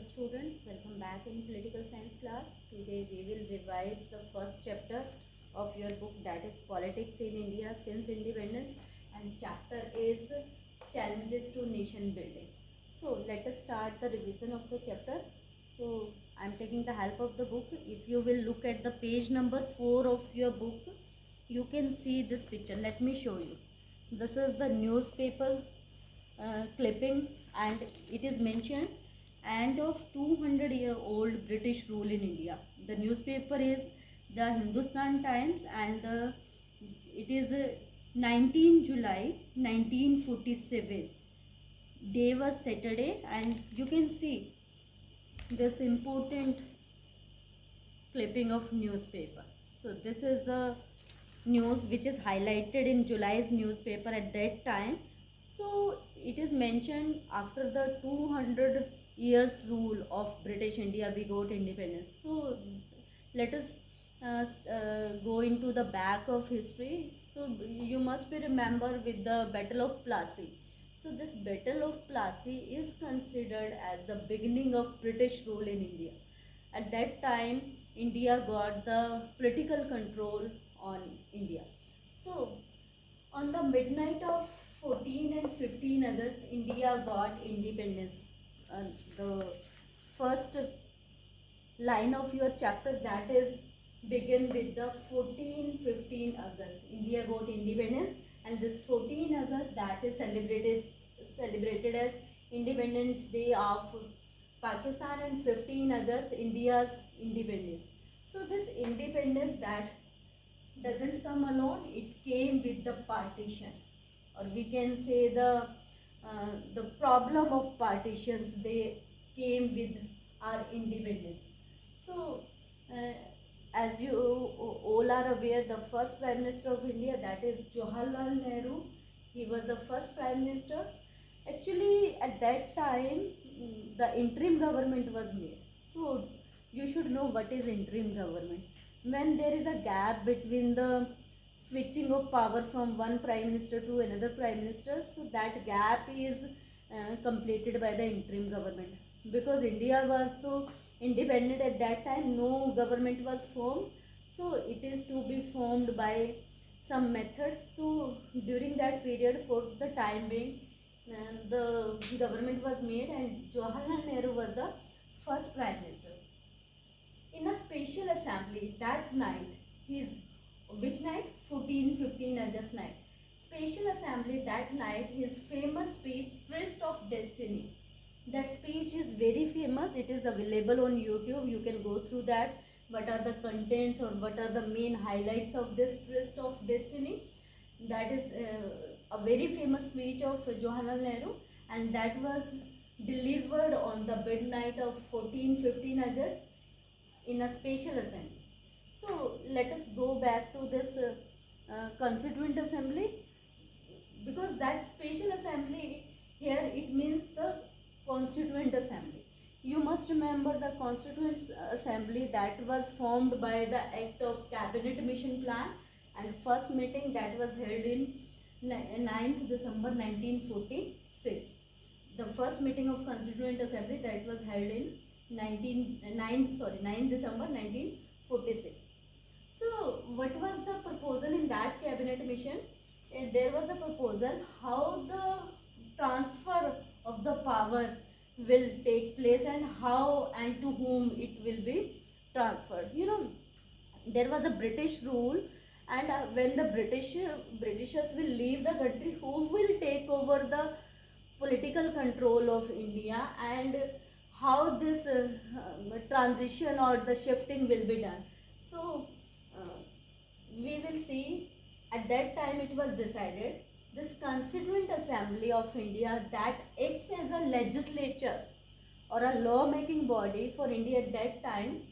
students, welcome back in political science class. Today we will revise the first chapter of your book, that is Politics in India Since Independence, and chapter is Challenges to Nation Building. So let us start the revision of the chapter. So I am taking the help of the book. If you will look at the page number 4 of your book, you can see this picture. Let me show you. This is the newspaper clipping, and it is mentioned end of 200-year-old British rule in India. The newspaper is the Hindustan Times, and it is 19 July 1947. Day was Saturday, and you can see this important clipping of newspaper. So this is the news which is highlighted in July's newspaper at that time. So it is mentioned after the 200 years rule of British India we got independence. So let us go into the back of history. So you must be remember with the Battle of Plassey. So this Battle of Plassey is considered as the beginning of British rule in India. At that time India got the political control on India. So on the midnight of 14 and 15 August, India got independence. The first line of your chapter, that is begin with the 14-15 August. India got independence, and this 14 August that is celebrated as Independence Day of Pakistan, and 15 August India's independence. So this independence that doesn't come alone, it came with the partition, or we can say the problem of partitions, they came with our independence. So as you all are aware, the first Prime Minister of India, that is Jawaharlal Nehru, he was the first Prime Minister. Actually at that time the interim government was made. So you should know what is interim government. When there is a gap between the switching of power from one prime minister to another prime minister, so that gap is completed by the interim government. Because India was so independent at that time, no government was formed, so it is to be formed by some method. So during that period, for the time being, the government was made, and Jawaharlal Nehru was the first prime minister. In a special assembly that night, which night? 14-15 August night. Special assembly that night, his famous speech, Tryst of Destiny. That speech is very famous. It is available on YouTube. You can go through that. What are the contents, or what are the main highlights of this Tryst of Destiny? That is a very famous speech of Jawaharlal Nehru, and that was delivered on the midnight of 14-15 August in a special assembly. So let us go back to this Constituent Assembly, because that special assembly here, it means the Constituent Assembly. You must remember the Constituent Assembly that was formed by the Act of Cabinet Mission Plan, and first meeting that was held in 9th December 1946. The first meeting of Constituent Assembly that was held in 9 December 1946. So what was the proposal in that cabinet mission? There was a proposal how the transfer of the power will take place, and how and to whom it will be transferred. You know, there was a British rule, and when the Britishers will leave the country, who will take over the political control of India, and how this transition or the shifting will be done. So we will see. At that time it was decided, this Constituent Assembly of India that acts as a legislature or a law making body for India at that time.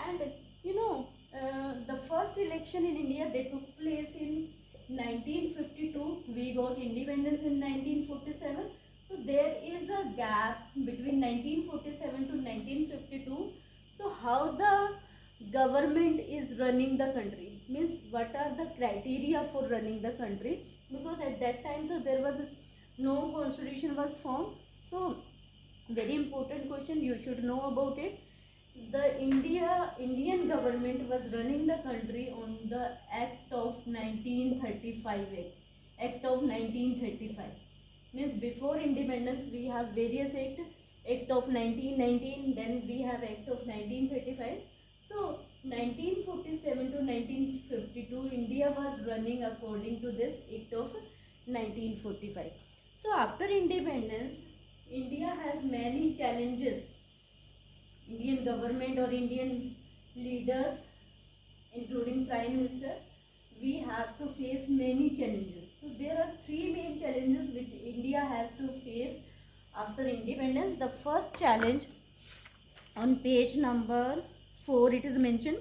And you know, the first election in India, they took place in 1952. We got independence in 1947. So there is a gap between 1947 to 1952. So how the government is running the country, means what are the criteria for running the country, because at that time there was no constitution was formed. So Very important question, you should know about it. The Indian government was running the country on the Act of 1935. Act of 1935 means before independence we have various act of 1919, then we have Act of 1935. So 1947 to 1952 India was running according to this Act of 1945. So after independence India has many challenges. Indian government or Indian leaders, including Prime Minister, we have to face many challenges. So there are three main challenges which India has to face after independence. The first challenge on page number 4 it is mentioned.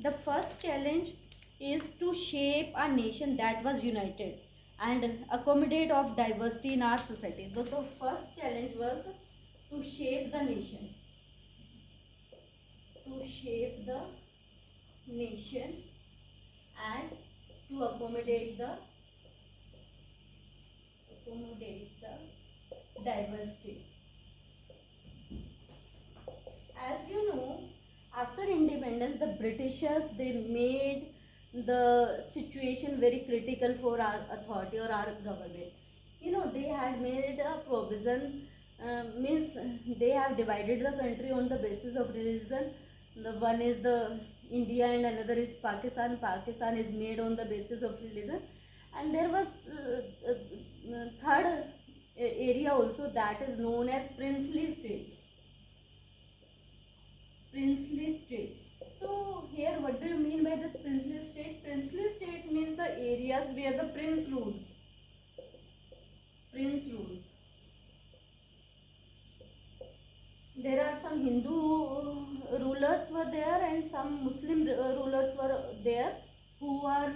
The first challenge is to shape a nation that was united and accommodate of diversity in our society. So the first challenge was to shape the nation. To shape the nation and to accommodate the diversity. As you know, after independence the Britishers they made the situation very critical for our authority or our government. You know, they had made a provision, means they have divided the country on the basis of religion. The one is the India and another is Pakistan. Pakistan is made on the basis of religion, and there was third area also, that is known as princely states. Princely states. So here what do you mean by this princely state? Princely state means the areas where the prince rules. Prince rules. There are some Hindu rulers were there and some Muslim rulers were there who are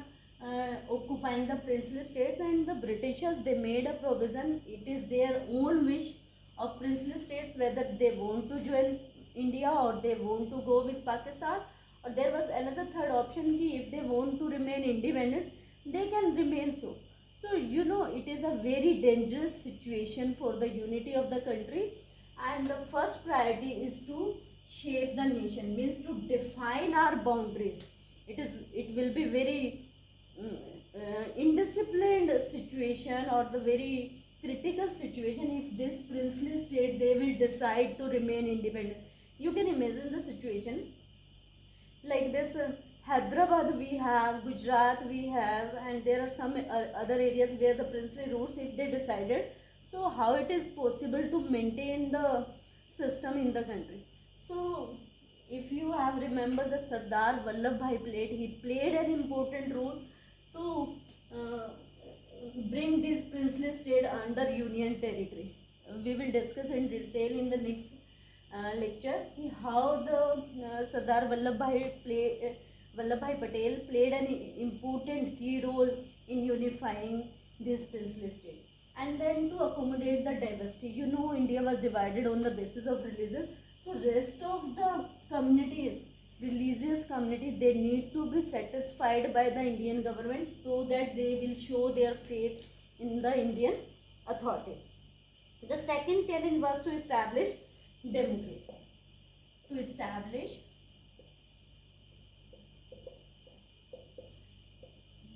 occupying the princely states, and the Britishers they made a provision. It is their own wish of princely states whether they want to join India or they want to go with Pakistan, or there was another third option ki if they want to remain independent they can remain so. So you know, it is a very dangerous situation for the unity of the country, and the first priority is to shape the nation, means to define our boundaries. It will be very indisciplined situation or the very critical situation if this princely state they will decide to remain independent. You can imagine the situation like this. Hyderabad we have, Gujarat we have, and there are some other areas where the princely rules if they decided. So how it is possible to maintain the system in the country? So if you have remember the Sardar Vallabhbhai he played an important role to bring this princely state under union territory. We will discuss in detail in the next lecture how the Sardar Vallabhbhai Patel played an important key role in unifying this princely state. And then to accommodate the diversity, you know, India was divided on the basis of religion. So rest of the communities, religious community, they need to be satisfied by the Indian government so that they will show their faith in the Indian authority. The second challenge was to establish democracy. To establish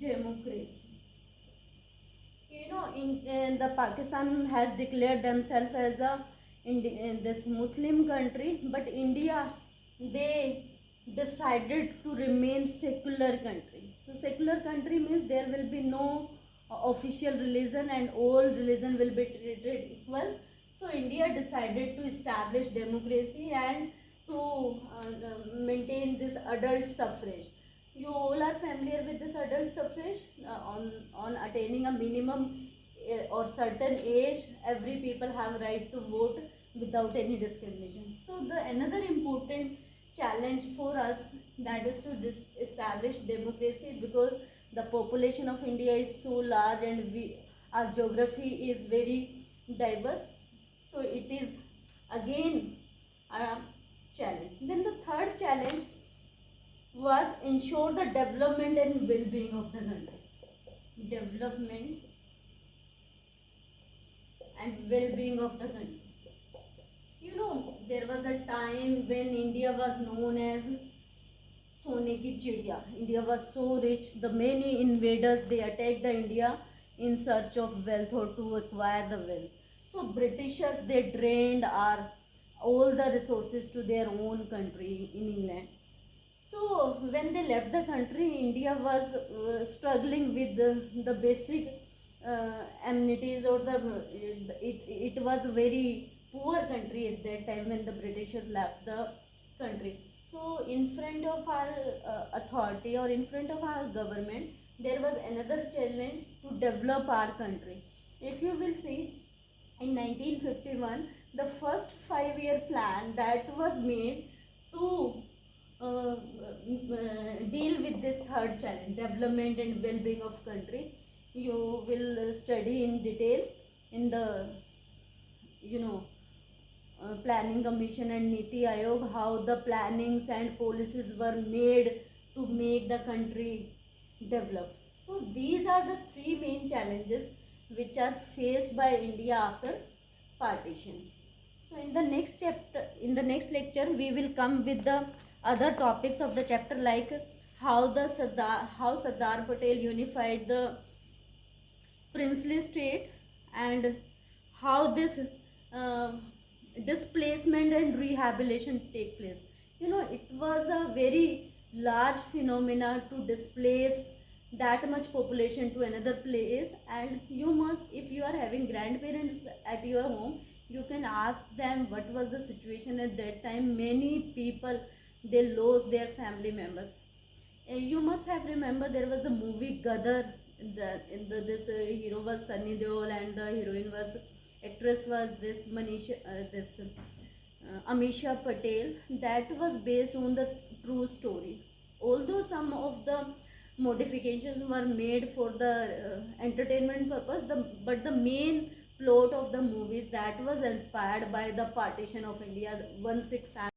democracy. You know, in the Pakistan has declared themselves as a in this Muslim country, but India they decided to remain secular country. So secular country means there will be no official religion and all religion will be treated equal. So India decided to establish democracy and to maintain this adult suffrage. You all are familiar with this adult suffrage. On attaining a minimum or certain age, every people have right to vote without any discrimination. So the another important challenge for us, that is to establish democracy, because the population of India is so large and our geography is very diverse. So it is again a challenge. Then the third challenge was ensure the development and well-being of the country. Development and well-being of the country. there was a time when India was known as Sone ki Chidiya. India was so rich. The many invaders they attacked the India in search of wealth or to acquire the wealth. So Britishers they drained our all the resources to their own country in England. So when they left the country, India was struggling with the basic amenities or it was a very poor country at that time when the Britishers left the country. So in front of our authority or in front of our government, there was another challenge to develop our country. If you will see, in 1951, the first 5-year plan that was made to deal with this third challenge, development and well-being of country, you will study in detail in the planning commission and Niti Aayog how the plannings and policies were made to make the country develop. So these are the three main challenges which are faced by India after partitions. So in the next chapter, in the next lecture, we will come with the other topics of the chapter like how Sardar Patel unified the princely state and how this uh, displacement and rehabilitation take place. It was a very large phenomena to displace that much population to another place, and you must, if you are having grandparents at your home, you can ask them what was the situation at that time. Many people they lost their family members. You must have remember there was a movie Gadar. This hero was Sunny Deol and the heroine was actress was this Amisha Patel. That was based on the true story. Although some of the modifications were made for the entertainment purpose, but the main plot of the movies that was inspired by the partition of India, one sick family.